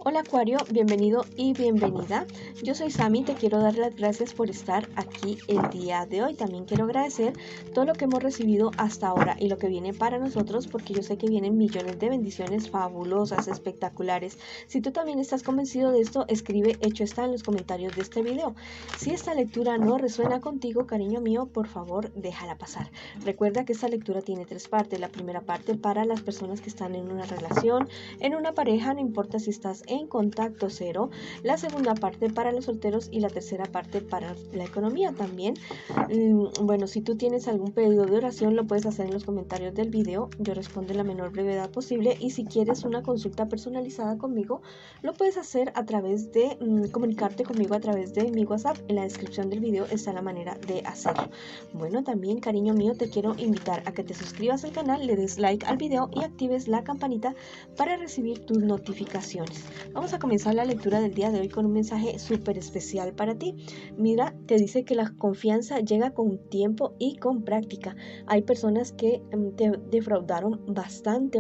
Hola Acuario, bienvenido y bienvenida. Yo soy Sami, te quiero dar las gracias por estar aquí el día de hoy. También quiero agradecer todo lo que hemos recibido hasta ahora y lo que viene para nosotros, porque yo sé que vienen millones de bendiciones fabulosas, espectaculares. Si tú también estás convencido de esto, escribe hecho está en los comentarios de este video. Si esta lectura no resuena contigo, cariño mío, por favor déjala pasar. Recuerda que esta lectura tiene tres partes. La primera parte para las personas que están en una relación, en una pareja, no importa si estás en contacto cero, la segunda parte para los solteros y la tercera parte para la economía también. Bueno, si tú tienes algún pedido de oración lo puedes hacer en los comentarios del video, yo respondo en la menor brevedad posible, y si quieres una consulta personalizada conmigo lo puedes hacer a través de comunicarte conmigo a través de mi WhatsApp. En la descripción del video está la manera de hacerlo. Bueno, también cariño mío, te quiero invitar a que te suscribas al canal, le des like al video y actives la campanita para recibir tus notificaciones. Vamos a comenzar la lectura del día de hoy con un mensaje súper especial para ti. Mira, te dice que la confianza llega con tiempo y con práctica. Hay personas que te defraudaron bastante,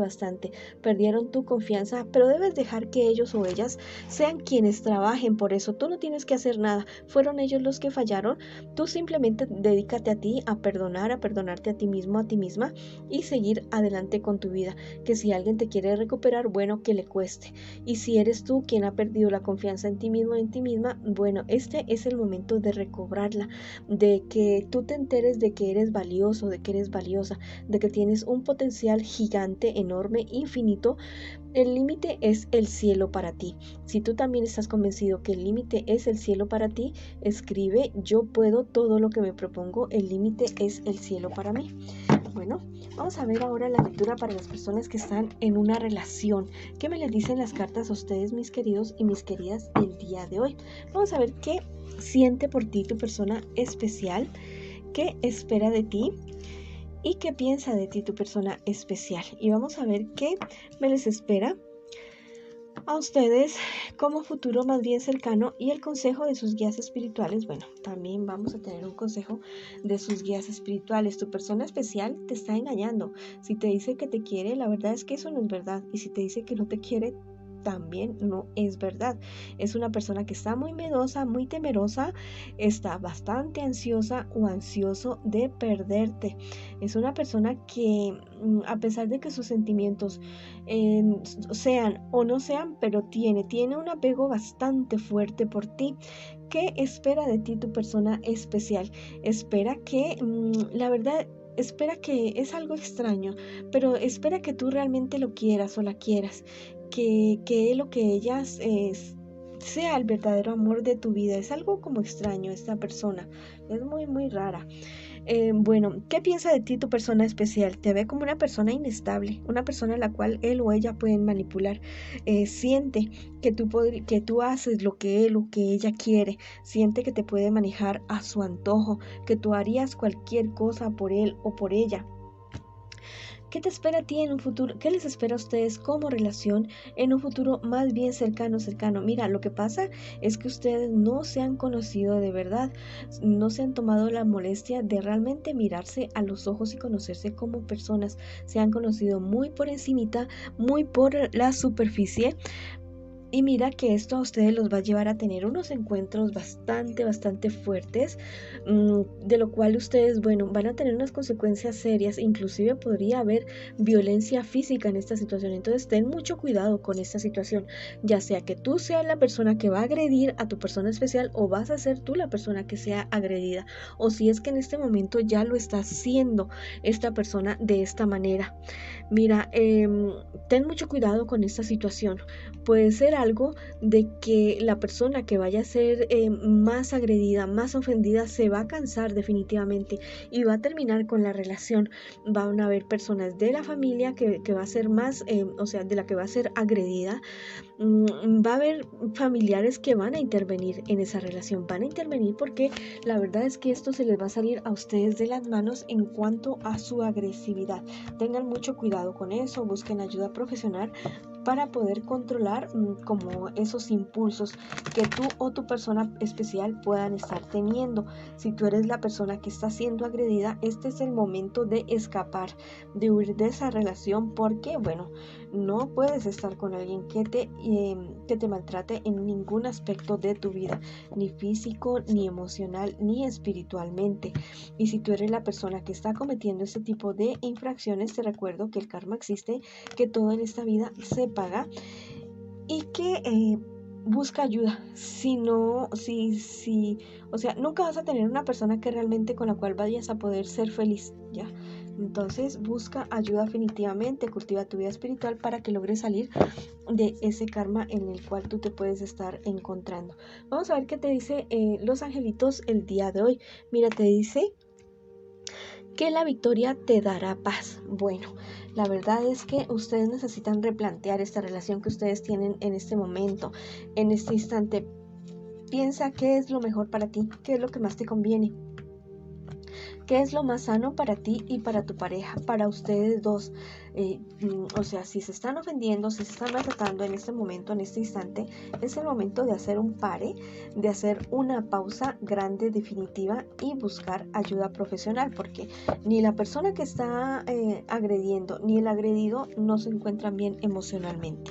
perdieron tu confianza, pero debes dejar que ellos o ellas sean quienes trabajen por eso. Tú no tienes que hacer nada, fueron ellos los que fallaron. Tú simplemente dedícate a ti, a perdonar, a perdonarte a ti mismo, a ti misma, y seguir adelante con tu vida. Que si alguien te quiere recuperar, bueno, que le cueste. Y si eres tú quien ha perdido la confianza en ti mismo, en ti misma, bueno, este es el momento de recobrarla, de que tú te enteres de que eres valioso, de que eres valiosa, de que tienes un potencial gigante, enorme, infinito. El límite es el cielo para ti. Si tú también estás convencido que el límite es el cielo para ti, escribe: yo puedo todo lo que me propongo, el límite es el cielo para mí. Bueno, vamos a ver ahora la lectura para las personas que están en una relación. ¿Qué me les dicen las cartas a ustedes, mis queridos y mis queridas, el día de hoy? Vamos a ver qué siente por ti tu persona especial, qué espera de ti y qué piensa de ti tu persona especial. Y vamos a ver qué me les espera a ustedes como futuro más bien cercano y el consejo de sus guías espirituales. Bueno, también vamos a tener un consejo de sus guías espirituales. Tu persona especial te está engañando. Si te dice que te quiere, la verdad es que eso no es verdad. Y si te dice que no te quiere, también no es verdad. Es una persona que está muy miedosa, muy temerosa, está bastante ansiosa o ansioso de perderte. Es una persona que a pesar de que sus sentimientos sean o no sean, pero tiene un apego bastante fuerte por ti. ¿Qué espera de ti tu persona especial? Espera que la verdad, espera que es algo extraño, pero espera que tú realmente lo quieras o la quieras, que lo que ellas sea el verdadero amor de tu vida. Es algo como extraño esta persona, es muy rara. Bueno, ¿qué piensa de ti tu persona especial? Te ve como una persona inestable, una persona a la cual él o ella pueden manipular. Siente que tú haces lo que él o que ella quiere. Siente que te puede manejar a su antojo, que tú harías cualquier cosa por él o por ella. ¿Qué te espera a ti en un futuro? ¿Qué les espera a ustedes como relación en un futuro más bien cercano? Mira, lo que pasa es que ustedes no se han conocido de verdad, no se han tomado la molestia de realmente mirarse a los ojos y conocerse como personas. Se han conocido muy por encimita, muy por la superficie. Y mira que esto a ustedes los va a llevar a tener unos encuentros bastante fuertes, de lo cual ustedes, bueno, van a tener unas consecuencias serias. Inclusive podría haber violencia física en esta situación. Entonces ten mucho cuidado con esta situación, ya sea que tú seas la persona que va a agredir a tu persona especial o vas a ser tú la persona que sea agredida, o si es que en este momento ya lo está haciendo esta persona de esta manera. Mira, ten mucho cuidado con esta situación. Puede ser algo de que la persona que vaya a ser más agredida, más ofendida, se va a cansar definitivamente y va a terminar con la relación. Van a haber personas de la familia que va a ser más, o sea, de la que va a ser agredida. Va a haber familiares que van a intervenir en esa relación, van a intervenir porque la verdad es que esto se les va a salir a ustedes de las manos en cuanto a su agresividad. Tengan mucho cuidado con eso, busquen ayuda profesional para poder controlar como esos impulsos que tú o tu persona especial puedan estar teniendo. Si tú eres la persona que está siendo agredida, este es el momento de escapar, de huir de esa relación, porque bueno, no puedes estar con alguien que te maltrate en ningún aspecto de tu vida, ni físico, ni emocional, ni espiritualmente. Y si tú eres la persona que está cometiendo este tipo de infracciones, te recuerdo que el karma existe, que todo en esta vida se paga y que busca ayuda. Si no, o sea, nunca vas a tener una persona que realmente con la cual vayas a poder ser feliz, ¿ya? Entonces busca ayuda definitivamente, cultiva tu vida espiritual para que logres salir de ese karma en el cual tú te puedes estar encontrando. Vamos a ver qué te dice los angelitos el día de hoy. Mira, te dice que la victoria te dará paz. Bueno, la verdad es que ustedes necesitan replantear esta relación que ustedes tienen en este momento, en este instante. Piensa qué es lo mejor para ti, qué es lo que más te conviene. ¿Qué es lo más sano para ti y para tu pareja, para ustedes dos? O sea, si se están ofendiendo, si se están maltratando en este momento, en este instante, es el momento de hacer un pare, de hacer una pausa grande, definitiva y buscar ayuda profesional, porque ni la persona que está agrediendo ni el agredido no se encuentran bien emocionalmente.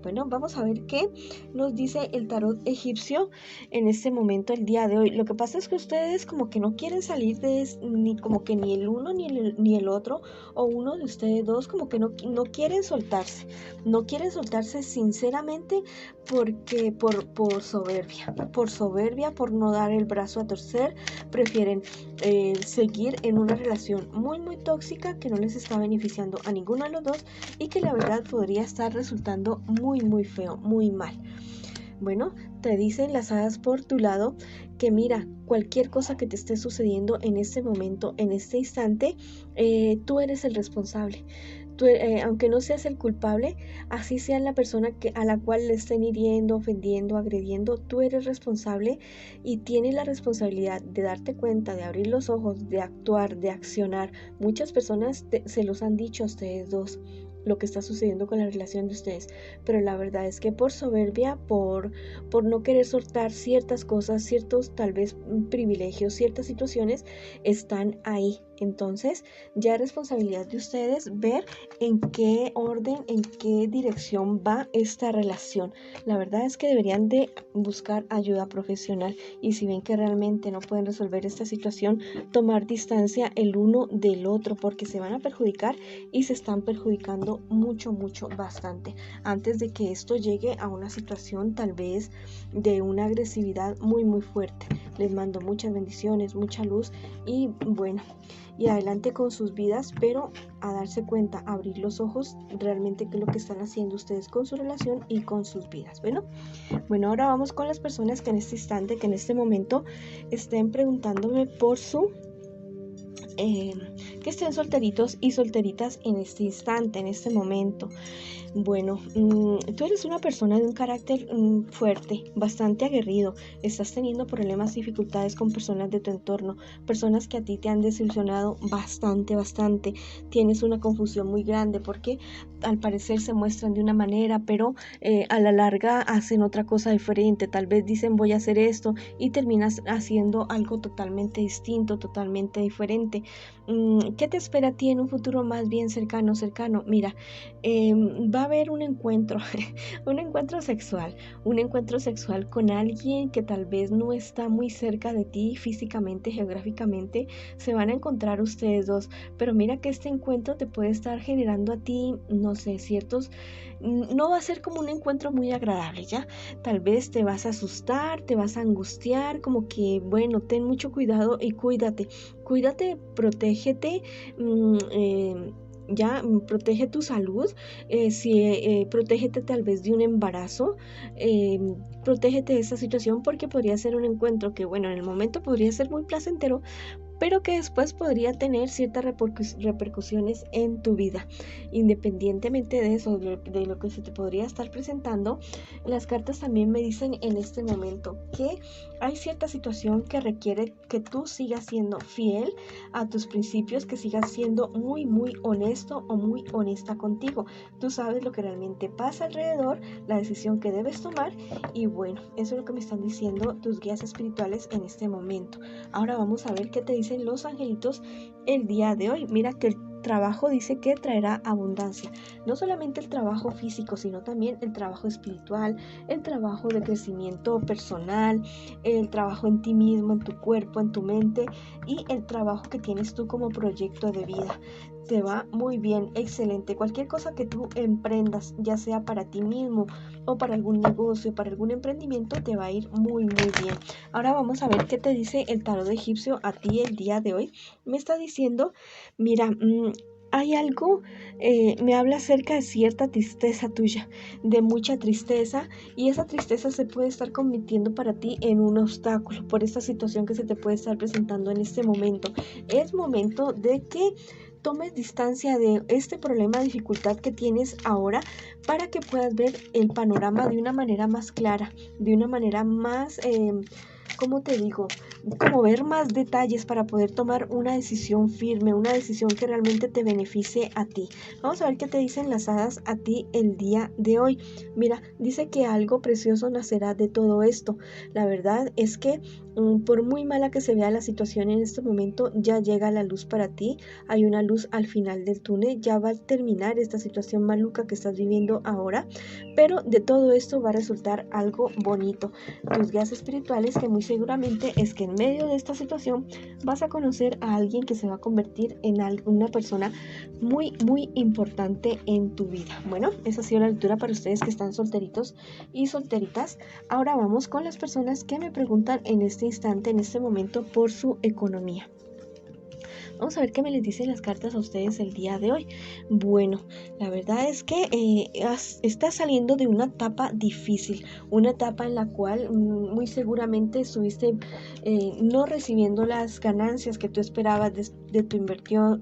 Bueno, vamos a ver qué nos dice el tarot egipcio en este momento, el día de hoy. Lo que pasa es que ustedes como que no quieren salir de ni como que ni el uno ni el otro, o uno de ustedes dos como que no quieren soltarse. No quieren soltarse sinceramente porque por soberbia, por no dar el brazo a torcer, prefieren seguir en una relación muy muy tóxica que no les está beneficiando a ninguno de los dos y que la verdad podría estar resultando muy muy feo, muy mal. Bueno, te dicen las hadas por tu lado que mira, cualquier cosa que te esté sucediendo en este momento, en este instante, tú eres el responsable. Tú, aunque no seas el culpable, así sea la persona a la cual le estén hiriendo, ofendiendo, agrediendo, tú eres responsable y tienes la responsabilidad de darte cuenta, de abrir los ojos, de actuar, de accionar. Muchas personas se los han dicho a ustedes dos lo que está sucediendo con la relación de ustedes, pero la verdad es que por soberbia, por no querer soltar ciertas cosas, ciertos tal vez privilegios, ciertas situaciones, están ahí. Entonces ya es responsabilidad de ustedes ver en qué orden, en qué dirección va esta relación. La verdad es que deberían de buscar ayuda profesional y si ven que realmente no pueden resolver esta situación, tomar distancia el uno del otro, porque se van a perjudicar y se están perjudicando mucho, bastante, antes de que esto llegue a una situación tal vez de una agresividad muy, muy fuerte. Les mando muchas bendiciones, mucha luz y bueno, y adelante con sus vidas, pero a darse cuenta, a abrir los ojos realmente qué es lo que están haciendo ustedes con su relación y con sus vidas. Bueno, ahora vamos con las personas que en este instante, que en este momento estén preguntándome por su que estén solteritos y solteritas en este instante, en este momento. Bueno, tú eres una persona de un carácter fuerte, bastante aguerrido. Estás teniendo problemas, dificultades con personas de tu entorno, personas que a ti te han desilusionado bastante. Tienes una confusión muy grande porque al parecer se muestran de una manera, pero a la larga hacen otra cosa diferente. Tal vez dicen voy a hacer esto y terminas haciendo algo totalmente distinto, totalmente diferente. ¿Qué te espera a ti en un futuro más bien cercano? Mira, va a haber un encuentro, un encuentro sexual con alguien que tal vez no está muy cerca de ti físicamente, geográficamente. Se van a encontrar ustedes dos, pero mira que este encuentro te puede estar generando a ti, no sé, no va a ser como un encuentro muy agradable, ¿ya? Tal vez te vas a asustar, te vas a angustiar, como que, bueno, ten mucho cuidado y cuídate, protégete, protege tu salud, protégete tal vez de un embarazo, protégete de esta situación porque podría ser un encuentro que, bueno, en el momento podría ser muy placentero, pero que después podría tener ciertas repercusiones en tu vida. Independientemente de eso, de lo que se te podría estar presentando, las cartas también me dicen en este momento que hay cierta situación que requiere que tú sigas siendo fiel a tus principios, que sigas siendo muy, muy honesto o muy honesta contigo. Tú sabes lo que realmente pasa alrededor, la decisión que debes tomar y bueno, eso es lo que me están diciendo tus guías espirituales en este momento. Ahora vamos a ver qué te dicen los angelitos el día de hoy. Mira que trabajo dice que traerá abundancia. No solamente el trabajo físico, sino también el trabajo espiritual, el trabajo de crecimiento personal, el trabajo en ti mismo, en tu cuerpo, en tu mente y el trabajo que tienes tú como proyecto de vida. Te va muy bien, excelente. Cualquier cosa que tú emprendas, ya sea para ti mismo o para algún negocio, para algún emprendimiento, te va a ir muy, muy bien. Ahora vamos a ver qué te dice el tarot egipcio a ti el día de hoy. Me está diciendo, mira, hay algo, me habla acerca de cierta tristeza tuya, de mucha tristeza, y esa tristeza se puede estar convirtiendo para ti en un obstáculo por esta situación que se te puede estar presentando en este momento. Es momento de que tomes distancia de este problema, dificultad que tienes ahora, para que puedas ver el panorama de una manera más clara, de una manera más, ¿cómo te digo? Como ver más detalles para poder tomar una decisión firme, una decisión que realmente te beneficie a ti. Vamos a ver qué te dicen las hadas a ti el día de hoy. Mira, dice que algo precioso nacerá de todo esto. La verdad es que por muy mala que se vea la situación en este momento, ya llega la luz para ti. Hay una luz al final del túnel. Ya va a terminar esta situación maluca que estás viviendo ahora, pero de todo esto va a resultar algo bonito. Tus guías espirituales, que muy seguramente es que en medio de esta situación vas a conocer a alguien que se va a convertir en una persona muy, muy importante en tu vida. Bueno, esa ha sido la lectura para ustedes que están solteritos y solteritas. Ahora vamos con las personas que me preguntan en este instante, en este momento, por su economía. Vamos a ver qué me les dicen las cartas a ustedes el día de hoy. Bueno, la verdad es que estás saliendo de una etapa difícil, una etapa en la cual muy seguramente estuviste no recibiendo las ganancias que tú esperabas de tu inversión,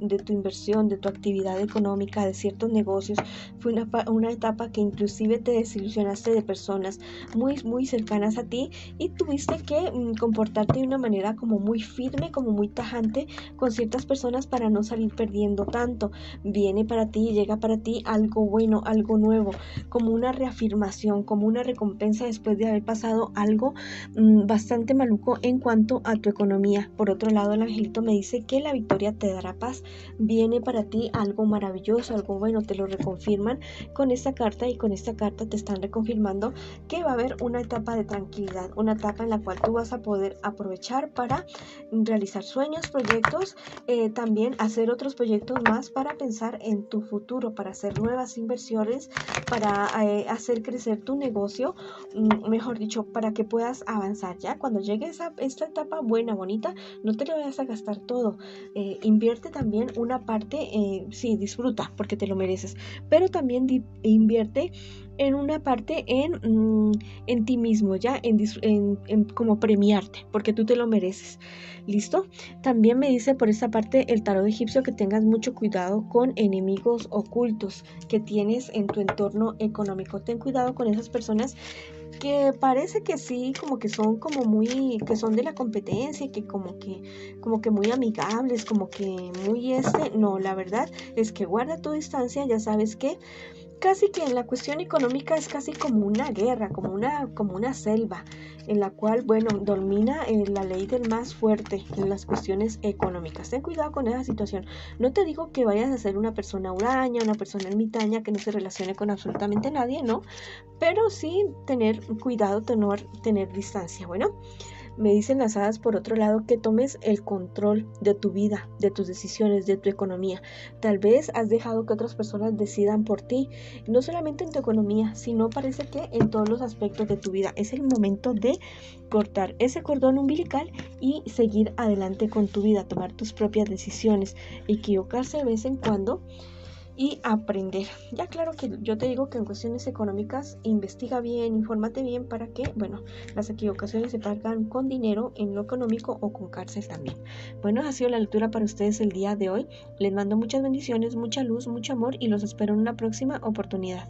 de tu actividad económica, de ciertos negocios. Fue una etapa que inclusive te desilusionaste de personas muy, muy cercanas a ti y tuviste que comportarte de una manera como muy firme, como muy tajante con ciertas personas para no salir perdiendo tanto. Viene para ti, llega para ti algo bueno, algo nuevo, como una reafirmación, como una recompensa después de haber pasado algo bastante maluco en cuanto a tu economía. Por otro lado, el angelito me dice que la victoria te dará paz. Viene para ti algo maravilloso, algo bueno, te lo reconfirman con esta carta, y con esta carta te están reconfirmando que va a haber una etapa de tranquilidad, una etapa en la cual tú vas a poder aprovechar para realizar sueños, proyectos, también hacer otros proyectos más para pensar en tu futuro, para hacer nuevas inversiones, para hacer crecer tu negocio, mejor dicho, para que puedas avanzar. Ya cuando llegue esta etapa buena, bonita, no te lo vayas a gastar todo. Invierte también una parte, sí, disfruta porque te lo mereces, pero también invierte en una parte en ti mismo, ya en como premiarte, porque tú te lo mereces. ¿Listo? También me dice por esta parte el tarot egipcio que tengas mucho cuidado con enemigos ocultos que tienes en tu entorno económico. Ten cuidado con esas personas que parece que sí, como que son como muy, que son de la competencia, que como que muy amigables, como que muy no, la verdad es que guarda tu distancia. Ya sabes que casi que en la cuestión económica es casi como una guerra, como una selva, en la cual, bueno, domina la ley del más fuerte en las cuestiones económicas. Ten cuidado con esa situación. No te digo que vayas a ser una persona huraña, una persona ermitaña que no se relacione con absolutamente nadie, no, pero sí tener cuidado, tener distancia. Bueno, me dicen las hadas, por otro lado, que tomes el control de tu vida, de tus decisiones, de tu economía. Tal vez has dejado que otras personas decidan por ti, no solamente en tu economía, sino parece que en todos los aspectos de tu vida. Es el momento de cortar ese cordón umbilical y seguir adelante con tu vida, tomar tus propias decisiones, equivocarse de vez en cuando y aprender. Ya claro que yo te digo que en cuestiones económicas investiga bien, infórmate bien para que, bueno, las equivocaciones se pagan con dinero en lo económico o con cárcel también. Bueno, ha sido la lectura para ustedes el día de hoy. Les mando muchas bendiciones, mucha luz, mucho amor y los espero en una próxima oportunidad.